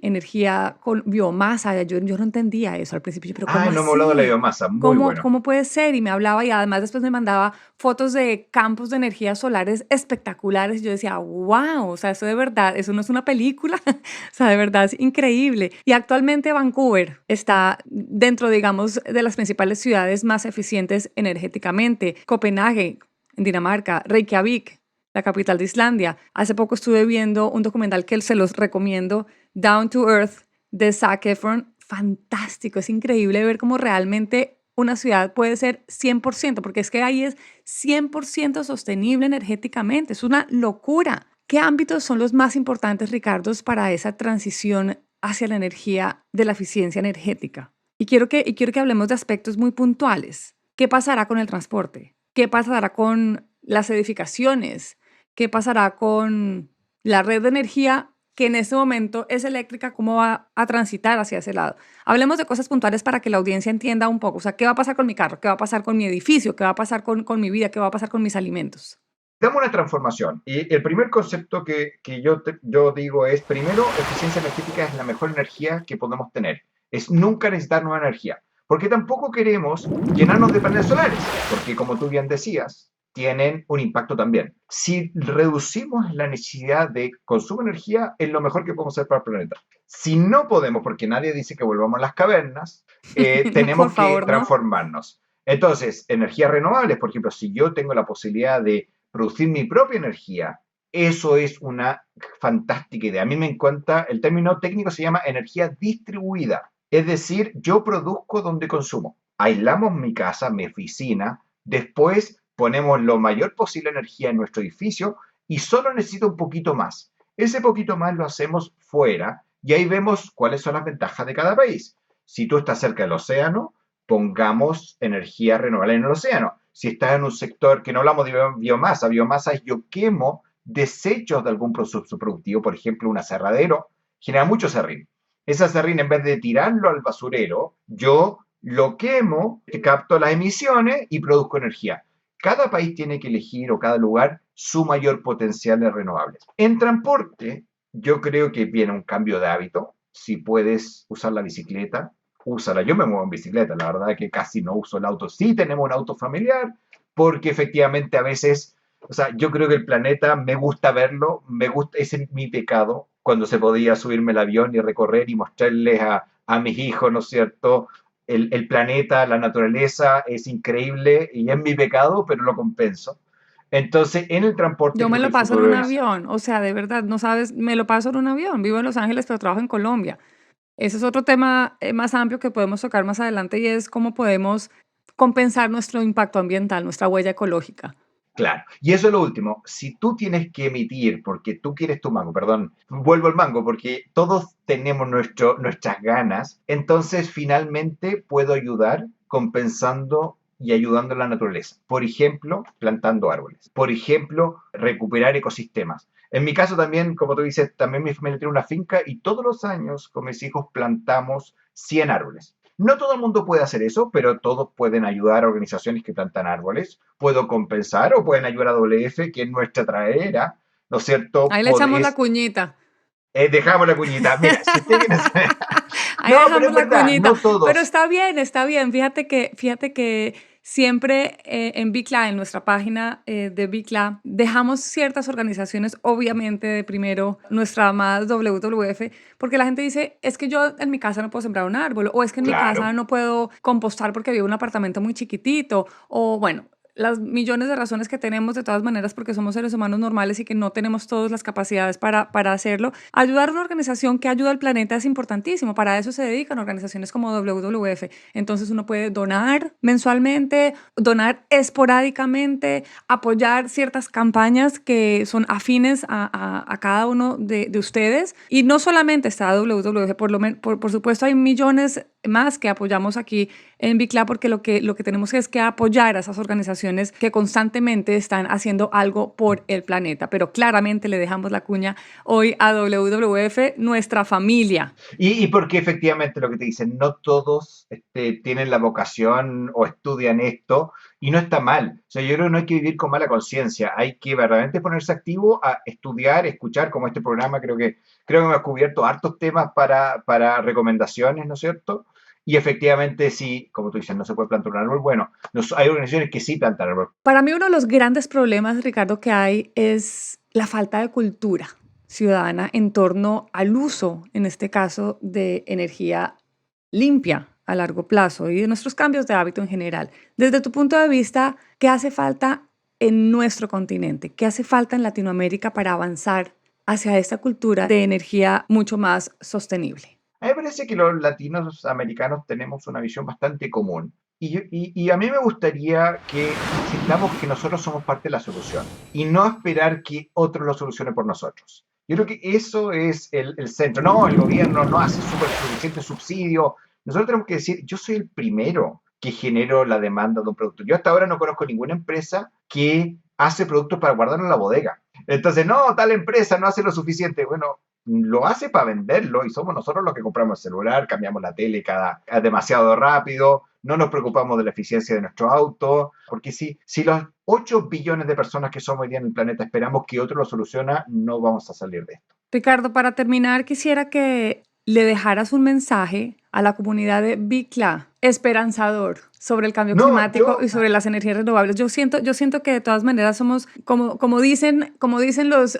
energía con biomasa. Yo no entendía eso al principio, pero Ah, ¿cómo no hemos hablado de la así? biomasa, muy bueno. ¿Cómo puede ser? Y me hablaba y además después me mandaba fotos de campos de energías solares espectaculares. Y yo decía, wow, o sea, eso de verdad, eso no es una película, o sea, de verdad es increíble. Y actualmente Vancouver está dentro, digamos, de las principales ciudades más eficientes energéticamente. Copenhague, en Dinamarca, Reykjavik, la capital de Islandia. Hace poco estuve viendo un documental que se los recomiendo, Down to Earth, de Zac Efron. Fantástico, es increíble ver cómo realmente una ciudad puede ser 100%, porque es que ahí es 100% sostenible energéticamente, es una locura. ¿Qué ámbitos son los más importantes, Ricardo, para esa transición hacia la energía de la eficiencia energética? Y quiero que hablemos de aspectos muy puntuales. ¿Qué pasará con el transporte? ¿Qué pasará con las edificaciones? ¿Qué pasará con la red de energía que en este momento es eléctrica? ¿Cómo va a transitar hacia ese lado? Hablemos de cosas puntuales para que la audiencia entienda un poco. O sea, ¿qué va a pasar con mi carro? ¿Qué va a pasar con mi edificio? ¿Qué va a pasar con mi vida? ¿Qué va a pasar con mis alimentos? Damos una transformación. Y el primer concepto yo digo es, primero, eficiencia energética es la mejor energía que podemos tener. Es nunca necesitar nueva energía. Porque tampoco queremos llenarnos de paneles solares, porque como tú bien decías, tienen un impacto también. Si reducimos la necesidad de consumo de energía, es lo mejor que podemos hacer para el planeta. Si no podemos, porque nadie dice que volvamos a las cavernas, No, por tenemos que favor, no. transformarnos. Entonces, energías renovables, por ejemplo, si yo tengo la posibilidad de producir mi propia energía, eso es una fantástica idea. A mí me encanta, el término técnico se llama energía distribuida. Es decir, yo produzco donde consumo. Aislamos mi casa, mi oficina, después ponemos lo mayor posible energía en nuestro edificio y solo necesito un poquito más. Ese poquito más lo hacemos fuera y ahí vemos cuáles son las ventajas de cada país. Si tú estás cerca del océano, pongamos energía renovable en el océano. Si estás en un sector que no hablamos de biomasa, biomasa es yo quemo desechos de algún proceso productivo, por ejemplo, un aserradero, genera mucho serrín. Ese serrín, en vez de tirarlo al basurero, yo lo quemo, capto las emisiones y produzco energía. Cada país tiene que elegir, o cada lugar, su mayor potencial de renovables. En transporte, Yo creo que viene un cambio de hábito. Si puedes usar la bicicleta, úsala. Yo me muevo en bicicleta, la verdad que casi no uso el auto. Sí tenemos un auto familiar, porque efectivamente a veces, o sea, yo creo que el planeta me gusta verlo, me gusta, ese es mi pecado, cuando se podía subirme al avión y recorrer y mostrarles a mis hijos, ¿no es cierto? El planeta, la naturaleza es increíble y es mi pecado, pero lo compenso. Entonces, en el transporte Yo me creo que lo el paso en futuro un es, avión, o sea, de verdad, no sabes, me lo paso en un avión. Vivo en Los Ángeles, pero trabajo en Colombia. Ese es otro tema más amplio que podemos tocar más adelante y es cómo podemos compensar nuestro impacto ambiental, nuestra huella ecológica. claro. Y eso es lo último. Si tú tienes que emitir porque tú quieres tu mango, perdón, vuelvo al mango porque todos tenemos nuestras ganas, entonces finalmente puedo ayudar compensando y ayudando a la naturaleza. Por ejemplo, plantando árboles. Por ejemplo, recuperar ecosistemas. En mi caso también, como tú dices, también mi familia tiene una finca y todos los años con mis hijos plantamos 100 árboles. No todo el mundo puede hacer eso, pero todos pueden ayudar a organizaciones que plantan árboles. Puedo compensar o pueden ayudar a WF, que es nuestra traera, ¿no es cierto? Ahí le echamos la cuñita. Dejamos la cuñita. Mira, si usted viene... Ahí No, pero dejamos es la verdad, cuñita. no Pero todos. está bien, está bien. Fíjate que siempre en Bicla, en nuestra página de Bicla, dejamos ciertas organizaciones, obviamente de primero nuestra amada WWF, porque la gente dice, es que yo en mi casa no puedo sembrar un árbol, o es que en mi casa Claro, no puedo compostar porque vivo en un apartamento muy chiquitito, o bueno, las millones de razones que tenemos de todas maneras porque somos seres humanos normales y que no tenemos todas las capacidades para hacerlo. Ayudar a una organización que ayuda al planeta es importantísimo. Para eso se dedican organizaciones como WWF. Entonces uno puede donar mensualmente, donar esporádicamente, apoyar ciertas campañas que son afines a cada uno de ustedes. Y no solamente está WWF, por supuesto hay millones más que apoyamos aquí en Bicla porque lo que tenemos es que apoyar a esas organizaciones que constantemente están haciendo algo por el planeta. Pero claramente le dejamos la cuña hoy a WWF, nuestra familia. y porque efectivamente lo que te dicen, no todos tienen la vocación o estudian esto y no está mal. O sea, yo creo que no hay que vivir con mala conciencia, hay que verdaderamente ponerse activo a estudiar, escuchar, como este programa creo que me ha cubierto hartos temas para recomendaciones, ¿no es cierto? Y efectivamente, sí, como tú dices, no se puede plantar un árbol. Bueno, hay organizaciones que sí plantan árbol. Para mí uno de los grandes problemas, Ricardo, que hay es la falta de cultura ciudadana en torno al uso, en este caso, de energía limpia a largo plazo y de nuestros cambios de hábito en general. Desde tu punto de vista, ¿qué hace falta en nuestro continente? ¿Qué hace falta en Latinoamérica para avanzar hacia esta cultura de energía mucho más sostenible? A mí me parece que los latinos americanos tenemos una visión bastante común. Y a mí me gustaría que sintamos que nosotros somos parte de la solución y no esperar que otros lo solucionen por nosotros. Yo creo que eso es el centro. No, el gobierno no hace suficiente subsidio. Nosotros tenemos que decir, yo soy el primero que genero la demanda de un producto. Yo hasta ahora no conozco ninguna empresa que hace productos para guardarlo en la bodega. Entonces, no, tal empresa no hace lo suficiente. Bueno, lo hace para venderlo y somos nosotros los que compramos el celular, cambiamos la tele demasiado rápido, no nos preocupamos de la eficiencia de nuestro auto, porque si los 8 billones de personas que somos hoy día en el planeta esperamos que otro lo soluciona, no vamos a salir de esto. Ricardo, para terminar, quisiera que le dejaras un mensaje a la comunidad de Bicla, esperanzador, sobre el cambio No, climático y sobre las energías renovables. Yo siento que de todas maneras somos, como dicen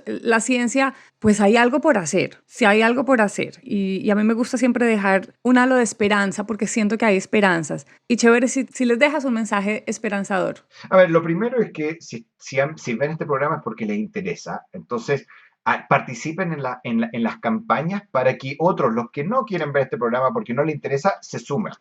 la ciencia, pues hay algo por hacer, si hay algo por hacer. Y a mí me gusta siempre dejar un halo de esperanza porque siento que hay esperanzas. Y chévere si les dejas un mensaje esperanzador. a ver, lo primero es que si ven este programa es porque les interesa, entonces participen en las campañas para que otros, los que no quieren ver este programa porque no les interesa, se sumen.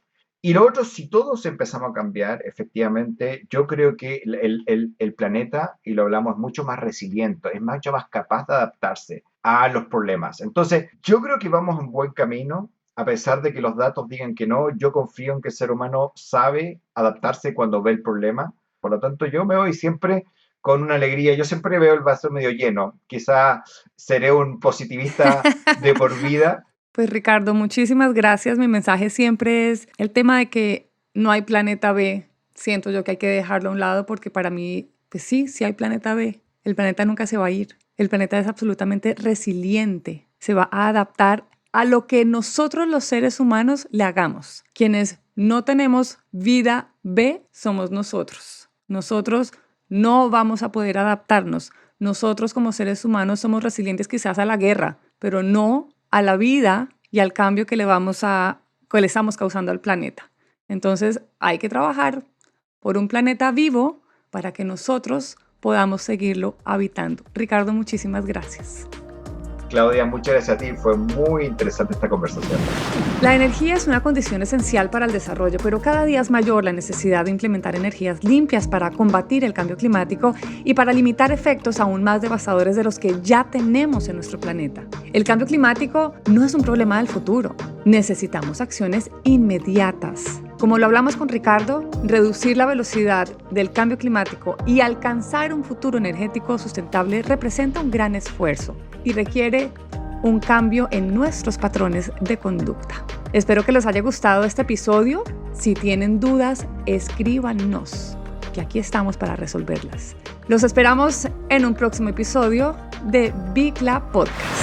Y lo otro, si todos empezamos a cambiar, efectivamente, yo creo que el planeta, y lo hablamos, es mucho más resiliente, es mucho más capaz de adaptarse a los problemas. Entonces, yo creo que vamos en buen camino, a pesar de que los datos digan que no, yo confío en que el ser humano sabe adaptarse cuando ve el problema. Por lo tanto, yo me voy siempre con una alegría. Yo siempre veo el vaso medio lleno. Quizá seré un positivista de por vida. Pues Ricardo, muchísimas gracias. Mi mensaje siempre es el tema de que no hay planeta B. Siento yo que hay que dejarlo a un lado porque para mí, pues sí hay planeta B. El planeta nunca se va a ir. El planeta es absolutamente resiliente, se va a adaptar a lo que nosotros los seres humanos le hagamos. Quienes no tenemos vida B somos nosotros. Nosotros no vamos a poder adaptarnos. Nosotros como seres humanos somos resilientes quizás a la guerra, pero no a la vida y al cambio que le estamos causando al planeta. Entonces hay que trabajar por un planeta vivo para que nosotros podamos seguirlo habitando. Ricardo, muchísimas gracias. Claudia, muchas gracias a ti. Fue muy interesante esta conversación. La energía es una condición esencial para el desarrollo, pero cada día es mayor la necesidad de implementar energías limpias para combatir el cambio climático y para limitar efectos aún más devastadores de los que ya tenemos en nuestro planeta. El cambio climático no es un problema del futuro. Necesitamos acciones inmediatas. Como lo hablamos con Ricardo, reducir la velocidad del cambio climático y alcanzar un futuro energético sustentable representa un gran esfuerzo y requiere un cambio en nuestros patrones de conducta. Espero que les haya gustado este episodio. Si tienen dudas, escríbanos, que aquí estamos para resolverlas. Los esperamos en un próximo episodio de Big Lab Podcast.